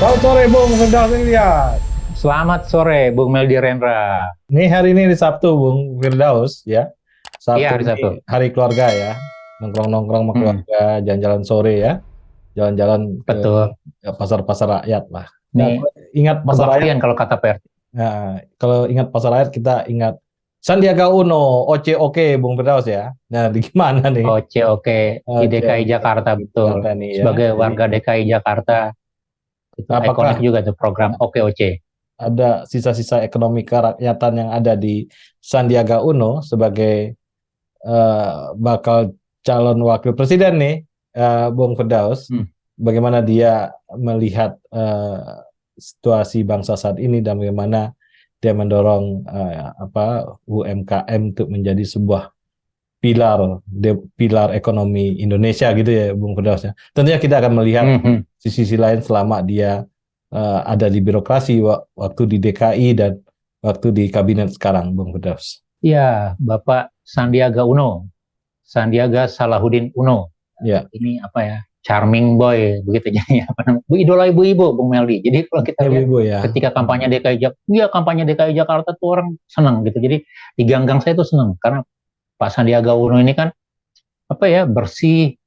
Selamat sore Bung Firdaus Ilyas. Selamat sore, Bung Meldi Rendra. Nih hari ini di Sabtu Bung Firdaus ya. Iya, Sabtu hari Sabtu. ini hari keluarga ya. Nongkrong-nongkrong sama Hmm, keluarga, jalan-jalan sore ya. Jalan-jalan ke betul. pasar-pasar rakyat lah. Nah, Nih, kalau ingat pasar rakyat, kebaktian kalau kata PRT. nah, kalau ingat pasar rakyat kita ingat Sandiaga Uno, Oke Oke Bung Firdaus ya. Nah, di gimana nih? Oke, oke. Di Oke DKI Oke Jakarta, di betul. Jakarta nih ya. Sebagai Jadi warga DKI Jakarta, itu ikonik apakah juga tuh program Oke Oce. ada sisa-sisa ekonomi kerakyatan yang ada di Sandiaga Uno sebagai bakal calon wakil presiden nih, Bung Firdaus, Hmm. bagaimana dia melihat situasi bangsa saat ini dan bagaimana dia mendorong UMKM untuk menjadi sebuah pilar ekonomi Indonesia gitu ya, Bung Firdaus ya. Tentunya kita akan melihat Hmm, hmm. sisi lain selama dia ada di birokrasi waktu di DKI dan waktu di kabinet sekarang, Bung Firdaus. Ya, Bapak Sandiaga Uno, Sandiaga Salahuddin Uno. Ya, Ini apa ya? Charming boy, begitu jadi apa namanya? Idola ibu-ibu, Bung Meldi. Jadi kalau kita lihat ibu-ibu ya. ketika kampanye DKI Jakarta, iya kampanye DKI Jakarta tuh orang senang gitu. Jadi di ganggang saya tuh senang karena Pak Sandiaga Uno ini kan apa ya, bersih,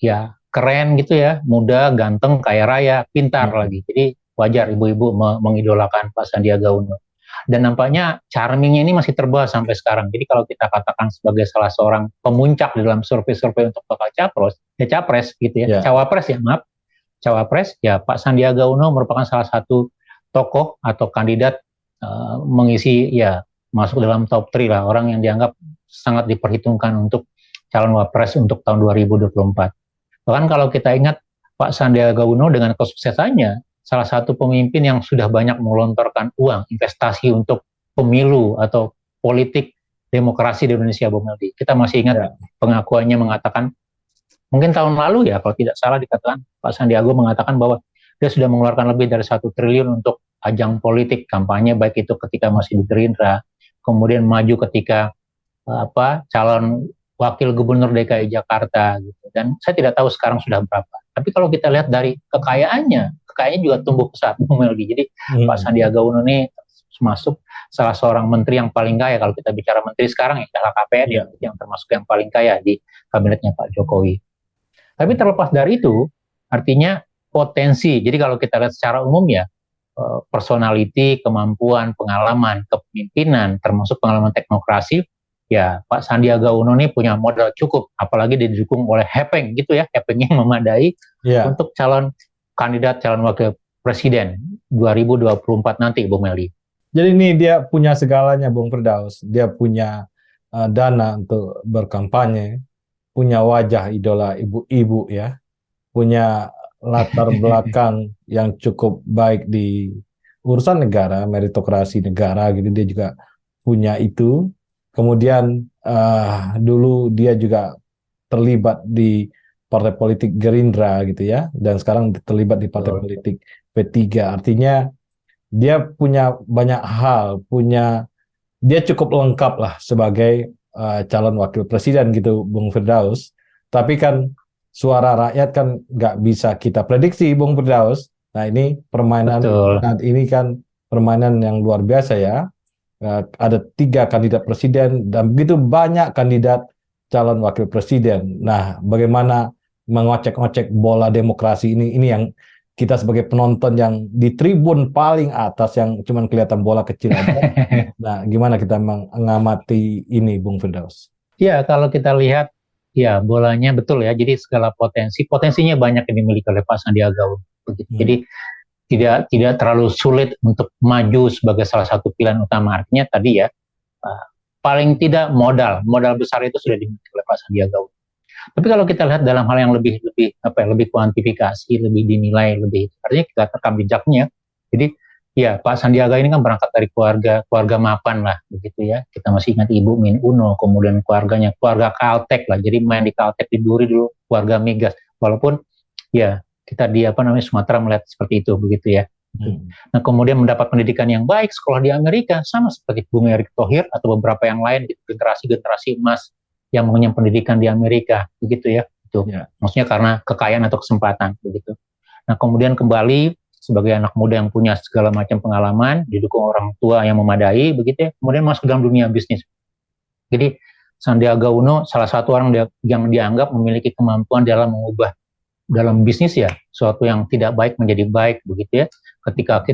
ya keren gitu ya, muda, ganteng, kaya raya, pintar Hmm. lagi. Jadi wajar ibu-ibu mengidolakan Pak Sandiaga Uno. Dan nampaknya charmingnya ini masih terbawa sampai sekarang. Jadi kalau kita katakan sebagai salah seorang pemuncak di dalam survei-survei untuk bakal capres gitu ya, Ya, cawapres ya Pak Sandiaga Uno merupakan salah satu tokoh atau kandidat mengisi ya masuk dalam top 3 lah orang yang dianggap sangat diperhitungkan untuk calon wapres untuk tahun 2024. Bahkan kalau kita ingat Pak Sandiaga Uno dengan kesuksesannya, salah satu pemimpin yang sudah banyak melontarkan uang investasi untuk pemilu atau politik demokrasi di Indonesia, Bung Meldi. Kita masih ingat ya, pengakuannya mengatakan, mungkin tahun lalu ya, kalau tidak salah dikatakan, Pak Sandiaga mengatakan bahwa dia sudah mengeluarkan lebih dari 1 triliun untuk ajang politik kampanye, baik itu ketika masih di Gerindra, kemudian maju ketika calon wakil gubernur DKI Jakarta gitu. Dan saya tidak tahu sekarang sudah berapa. Tapi kalau kita lihat dari kekayaannya juga tumbuh pesat, Bung Meldi. Jadi Pak Sandiaga Uno ini masuk salah seorang menteri yang paling kaya kalau kita bicara menteri sekarang ya LHKPN ya. yang termasuk yang paling kaya di kabinetnya Pak Jokowi. Tapi terlepas dari itu, artinya potensi. Jadi kalau kita lihat secara umum ya, personality, kemampuan, pengalaman, kepemimpinan, termasuk pengalaman teknokrasi, ya Pak Sandiaga Uno ini punya modal cukup, apalagi didukung oleh Hepeng gitu ya, Hepeng yang memadai Ya. untuk calon wakil presiden 2024 nanti, Bung Meli. Jadi ini dia punya segalanya, Bung Firdaus. Dia punya dana untuk berkampanye, punya wajah idola ibu-ibu ya, punya latar belakang yang cukup baik di urusan negara, meritokrasi negara gitu. Dia juga punya itu. Kemudian dulu dia juga terlibat di partai politik Gerindra gitu ya, dan sekarang terlibat di partai politik P3. Artinya dia punya banyak hal, dia cukup lengkap lah sebagai calon wakil presiden gitu, Bung Firdaus. Tapi kan suara rakyat kan nggak bisa kita prediksi, Bung Firdaus. Nah ini permainan saat ini kan permainan yang luar biasa ya. Ada 3 kandidat presiden dan begitu banyak kandidat calon wakil presiden. Nah, bagaimana mengocek-ngocek bola demokrasi ini yang kita sebagai penonton yang di tribun paling atas yang cuma kelihatan bola kecil aja. Nah, gimana kita mengamati ini, Bung Firdaus? Ya, kalau kita lihat, ya bolanya betul ya. Jadi segala potensinya banyak yang dimiliki oleh Pak Sandiaga Uno. Jadi tidak terlalu sulit untuk maju sebagai salah satu pilihan utama. Artinya tadi ya, paling tidak modal besar itu sudah dimiliki oleh Pak Sandiaga Uno. Tapi kalau kita lihat dalam hal yang lebih kuantifikasi, lebih dinilai, artinya kita rekam jejaknya. Jadi ya Pak Sandiaga ini kan berangkat dari keluarga mapan lah, begitu ya. Kita masih ingat Ibu Min Uno, kemudian keluarga Kaltek lah. Jadi main di Kaltek di Duri dulu, keluarga migas. Walaupun ya kita di Sumatera melihat seperti itu, begitu ya. Nah kemudian mendapat pendidikan yang baik, sekolah di Amerika, sama seperti Bung Erick Thohir atau beberapa yang lain, generasi emas yang mengenyam pendidikan di Amerika, begitu ya. Itu maksudnya karena kekayaan atau kesempatan, begitu. Nah kemudian kembali sebagai anak muda yang punya segala macam pengalaman, didukung orang tua yang memadai, begitu ya, kemudian masuk dalam dunia bisnis. Jadi Sandiaga Uno salah satu orang yang dianggap memiliki kemampuan dalam mengubah dalam bisnis ya, suatu yang tidak baik menjadi baik, begitu ya.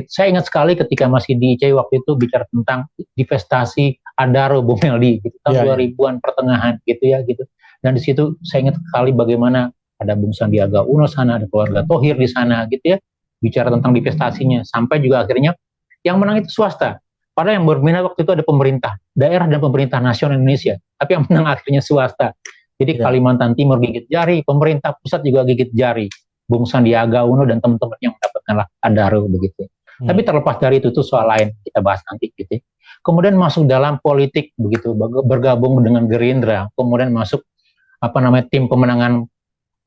Saya ingat sekali ketika masih di ICI waktu itu bicara tentang divestasi Adaro, Bung Meldi, gitu, tahun 2000-an pertengahan, gitu ya, gitu. Dan di situ saya ingat sekali bagaimana ada Bung Sandiaga Uno sana, ada keluarga Thohir di sana, gitu ya, bicara tentang divestasinya, sampai juga akhirnya yang menang itu swasta. Padahal yang berminat waktu itu ada pemerintah daerah dan pemerintah nasional Indonesia, tapi yang menang akhirnya swasta. Jadi Kalimantan Timur gigit jari, pemerintah pusat juga gigit jari. Bung Sandiaga Uno dan teman-teman yang mendapatkan Adaro, begitu. Tapi terlepas dari itu soal lain, kita bahas nanti, gitu. Kemudian masuk dalam politik, begitu, bergabung dengan Gerindra, kemudian masuk tim pemenangan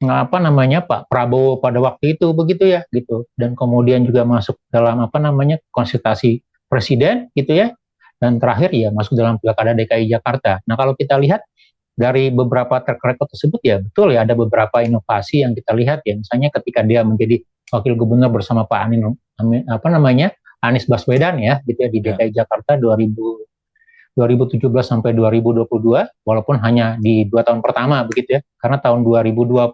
Pak Prabowo pada waktu itu, begitu ya, gitu. Dan kemudian juga masuk dalam konsultasi presiden, gitu ya. Dan terakhir ya masuk dalam Pilkada DKI Jakarta. Nah, kalau kita lihat dari beberapa track record tersebut ya betul ya, ada beberapa inovasi yang kita lihat ya, misalnya ketika dia menjadi wakil gubernur bersama Pak Anies Baswedan ya, gitu ya, di DKI Jakarta 2017 sampai 2022, walaupun hanya di 2 tahun pertama, begitu ya, karena tahun 2020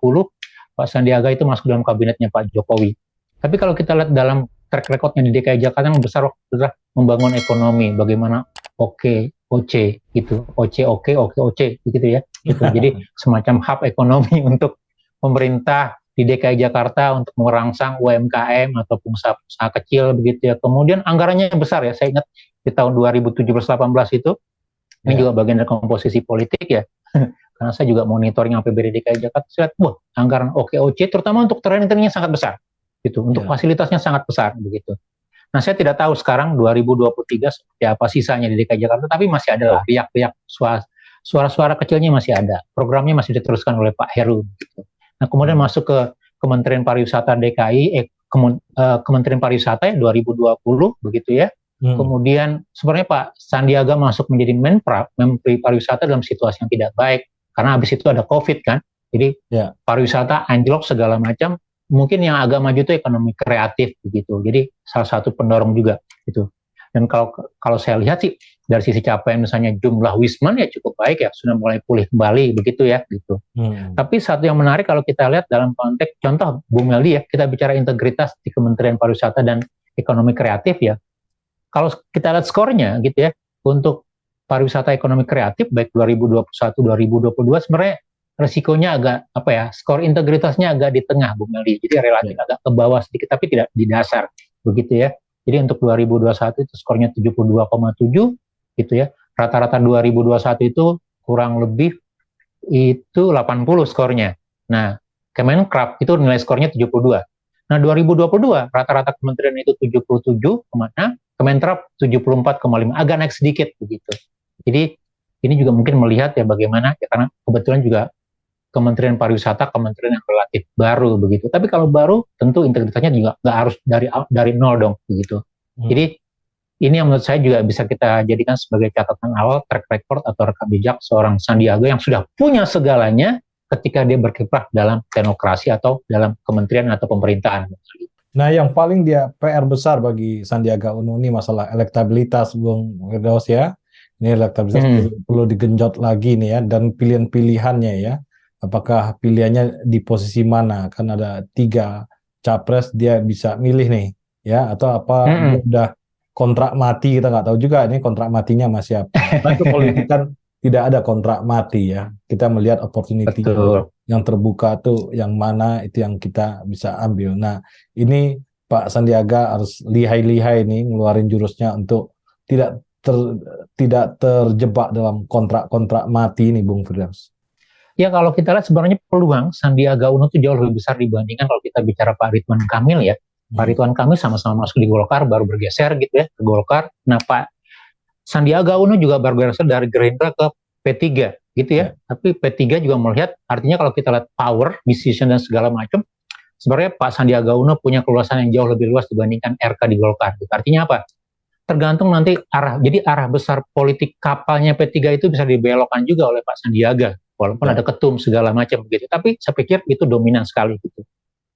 Pak Sandiaga itu masuk dalam kabinetnya Pak Jokowi. Tapi kalau kita lihat dalam track recordnya di DKI Jakarta yang besar adalah membangun ekonomi, bagaimana OC gitu, OC gitu ya, gitu. Jadi semacam hub ekonomi untuk pemerintah di DKI Jakarta untuk merangsang UMKM atau pengusaha kecil, begitu ya. Kemudian anggarannya besar ya, saya ingat di tahun 2017-18 itu, ini juga bagian dari komposisi politik ya, karena saya juga monitoring APBD DKI Jakarta, saya lihat, wah, anggaran OC terutama untuk trainingnya sangat besar, gitu, untuk fasilitasnya sangat besar, begitu. Nah, saya tidak tahu sekarang 2023 seperti apa sisanya di DKI Jakarta, tapi masih ada lah riak-riak, suara-suara kecilnya masih ada. Programnya masih diteruskan oleh Pak Heru. Gitu. Nah, kemudian masuk ke Kementerian Pariwisata DKI, Kementerian Pariwisata 2020, begitu ya. Kemudian sebenarnya Pak Sandiaga masuk menjadi Menteri Pariwisata dalam situasi yang tidak baik, karena habis itu ada COVID kan. Jadi pariwisata anjlok segala macam. Mungkin yang agak maju itu ekonomi kreatif, begitu. Jadi salah satu pendorong juga gitu. Dan kalau saya lihat sih dari sisi capaian misalnya jumlah wisman ya cukup baik ya, sudah mulai pulih kembali, begitu ya, gitu. Tapi satu yang menarik kalau kita lihat dalam konteks contoh Bung Meldi ya, kita bicara integritas di Kementerian Pariwisata dan Ekonomi Kreatif ya. Kalau kita lihat skornya gitu ya, untuk pariwisata ekonomi kreatif baik 2021 2022 sebenarnya resikonya agak skor integritasnya agak di tengah, Bung Meldi. Jadi relatif agak ke bawah sedikit, tapi tidak di dasar, begitu ya. Jadi untuk 2021 itu skornya 72,7, gitu ya. Rata-rata 2021 itu kurang lebih itu 80 skornya. Nah, Kemenkrap itu nilai skornya 72. Nah, 2022 rata-rata kementerian itu 77, Kemenkrap 74,5, agak naik sedikit, begitu. Jadi ini juga mungkin melihat ya bagaimana ya, karena kebetulan juga Kementerian Pariwisata kementerian yang relatif baru, begitu. Tapi kalau baru tentu integritasnya juga nggak harus dari nol dong, begitu. Jadi ini yang menurut saya juga bisa kita jadikan sebagai catatan awal track record atau rekam jejak seorang Sandiaga yang sudah punya segalanya ketika dia berkiprah dalam teknokrasi atau dalam kementerian atau pemerintahan. Nah, yang paling dia PR besar bagi Sandiaga Uno ini masalah elektabilitas, Bung Firdaus ya. Ini elektabilitas perlu digenjot lagi nih ya, dan pilihan-pilihannya ya. Apakah pilihannya di posisi mana? Kan ada 3 capres, dia bisa milih nih, ya? Atau apa dia udah kontrak mati, kita nggak tahu juga ini kontrak matinya masih apa. Nah, itu politik kan tidak ada kontrak mati ya. Kita melihat opportunity yang terbuka tuh yang mana, itu yang kita bisa ambil. Nah, ini Pak Sandiaga harus lihai-lihai nih ngeluarin jurusnya untuk tidak terjebak dalam kontrak-kontrak mati ini, Bung Firdaus. Ya, kalau kita lihat sebenarnya peluang Sandiaga Uno itu jauh lebih besar dibandingkan kalau kita bicara Pak Ridwan Kamil ya. Pak Ridwan Kamil sama-sama masuk di Golkar, baru bergeser gitu ya ke Golkar. Nah, Pak Sandiaga Uno juga baru bergeser dari Gerindra ke P3 gitu ya. Tapi P3 juga melihat, artinya kalau kita lihat power, decision dan segala macam, sebenarnya Pak Sandiaga Uno punya keluasan yang jauh lebih luas dibandingkan RK di Golkar. Artinya apa? Tergantung nanti arah besar politik kapalnya P3 itu bisa dibelokkan juga oleh Pak Sandiaga. Walaupun ada ketum segala macam begitu, tapi saya pikir itu dominan sekali gitu.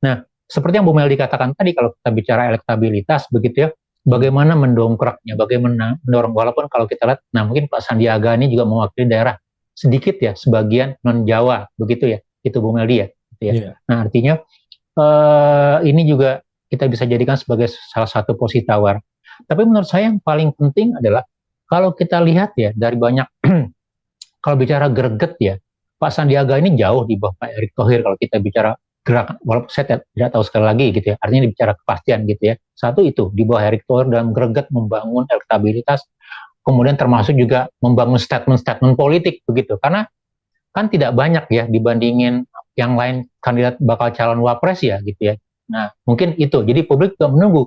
Nah, seperti yang Bu Meldi katakan tadi, kalau kita bicara elektabilitas begitu ya, bagaimana mendongkraknya, bagaimana mendorong, walaupun kalau kita lihat, nah mungkin Pak Sandiaga ini juga mewakili daerah sedikit ya, sebagian non Jawa begitu ya, itu Bu Meldi ya, gitu ya. Iya. Nah artinya ini juga kita bisa jadikan sebagai salah satu posisi tawar. Tapi menurut saya yang paling penting adalah kalau kita lihat ya dari banyak kalau bicara greget ya, Pak Sandiaga ini jauh di bawah Pak Erick Thohir kalau kita bicara gerak, walaupun saya tidak tahu sekali lagi gitu ya, artinya bicara kepastian gitu ya. Satu itu di bawah Erick Thohir dalam greget membangun elektabilitas, kemudian termasuk juga membangun statement-statement politik begitu. Karena kan tidak banyak ya dibandingin yang lain kandidat bakal calon wapres ya gitu ya. Nah mungkin itu, jadi publik juga menunggu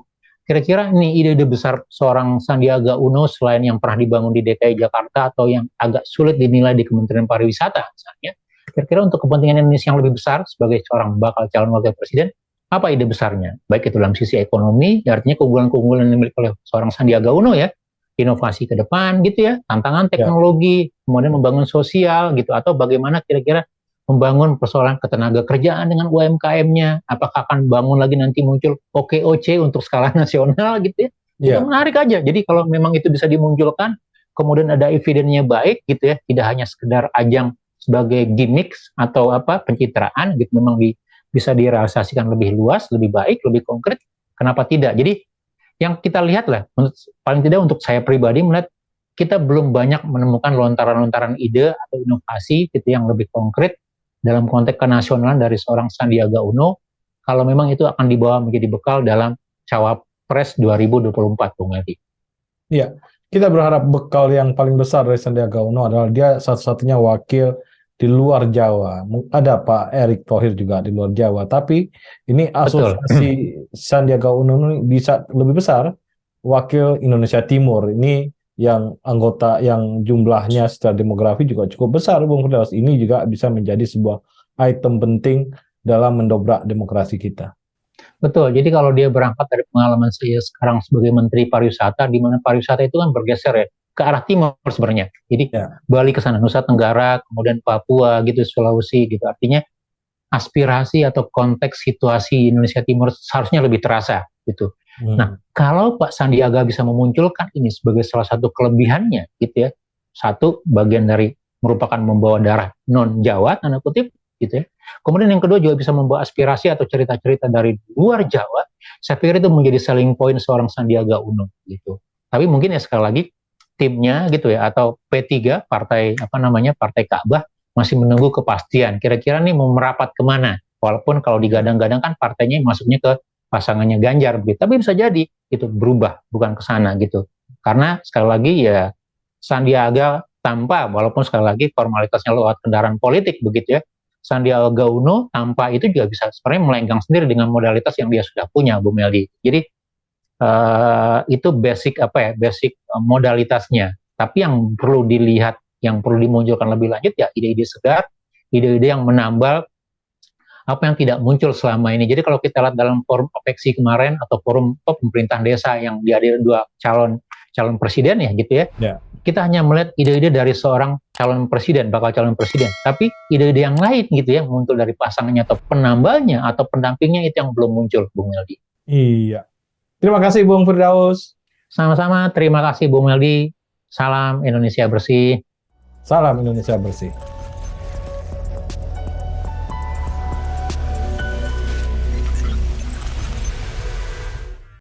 kira-kira ini ide-ide besar seorang Sandiaga Uno selain yang pernah dibangun di DKI Jakarta atau yang agak sulit dinilai di Kementerian Pariwisata misalnya, kira-kira untuk kepentingan Indonesia yang lebih besar sebagai seorang bakal calon wakil presiden, apa ide besarnya? Baik itu dalam sisi ekonomi, ya artinya keunggulan-keunggulan yang dimiliki oleh seorang Sandiaga Uno ya, inovasi ke depan gitu ya, tantangan teknologi, kemudian membangun sosial gitu, atau bagaimana kira-kira membangun persoalan ketenaga kerjaan dengan UMKM-nya, apakah akan bangun lagi nanti muncul OKOC untuk skala nasional gitu ya, itu menarik aja. Jadi kalau memang itu bisa dimunculkan, kemudian ada evidennya baik gitu ya, tidak hanya sekedar ajang sebagai gimmick atau apa pencitraan gitu, memang bisa direalisasikan lebih luas, lebih baik, lebih konkret, kenapa tidak? Jadi yang kita lihat lah, paling tidak untuk saya pribadi melihat kita belum banyak menemukan lontaran-lontaran ide atau inovasi gitu yang lebih konkret dalam konteks kenasionalan dari seorang Sandiaga Uno, kalau memang itu akan dibawa menjadi bekal dalam Cawapres 2024, Bung Meldi. Iya, kita berharap bekal yang paling besar dari Sandiaga Uno adalah dia satu-satunya wakil di luar Jawa. Ada Pak Erick Thohir juga di luar Jawa, tapi ini asosiasi Sandiaga Uno ini bisa lebih besar wakil Indonesia Timur. Ini yang anggota yang jumlahnya secara demografi juga cukup besar, Bung Firdaus. Ini juga bisa menjadi sebuah item penting dalam mendobrak demokrasi kita. Betul, jadi kalau dia berangkat dari pengalaman saya sekarang sebagai Menteri Pariwisata, di mana pariwisata itu kan bergeser ya ke arah timur sebenarnya. Jadi Bali ke sana, Nusa Tenggara, kemudian Papua gitu, Sulawesi gitu. Artinya aspirasi atau konteks situasi Indonesia Timur seharusnya lebih terasa gitu. Nah, kalau Pak Sandiaga bisa memunculkan ini sebagai salah satu kelebihannya gitu ya, satu bagian dari merupakan membawa darah non Jawa tanda kutip gitu ya. Kemudian yang kedua juga bisa membawa aspirasi atau cerita-cerita dari luar Jawa. Saya pikir itu menjadi selling point seorang Sandiaga Uno gitu. Tapi mungkin ya sekali lagi timnya gitu ya, atau P3 partai Partai Ka'bah masih menunggu kepastian. Kira-kira nih mau merapat kemana? Walaupun kalau digadang-gadang kan partainya masuknya ke pasangannya Ganjar begitu. Tapi bisa jadi itu berubah, bukan ke sana gitu. Karena sekali lagi ya Sandiaga tanpa, walaupun sekali lagi formalitasnya lewat kendaraan politik begitu ya, Sandiaga Uno tanpa itu juga bisa sebenarnya melenggang sendiri dengan modalitas yang dia sudah punya, Bu Meldi. Jadi itu basic basic modalitasnya. Tapi yang perlu dilihat, yang perlu dimunculkan lebih lanjut ya ide-ide segar, ide-ide yang menambal apa yang tidak muncul selama ini. Jadi kalau kita lihat dalam forum apeksi kemarin atau forum pemerintahan desa yang dihadiri dua calon presiden ya gitu ya. Kita hanya melihat ide-ide dari seorang calon presiden, bakal calon presiden. Tapi ide-ide yang lain gitu ya, muncul dari pasangannya atau penambalnya atau pendampingnya itu yang belum muncul, Bung Meldi. Iya. Terima kasih Bung Firdaus. Sama-sama, terima kasih Bung Meldi. Salam Indonesia bersih. Salam Indonesia bersih.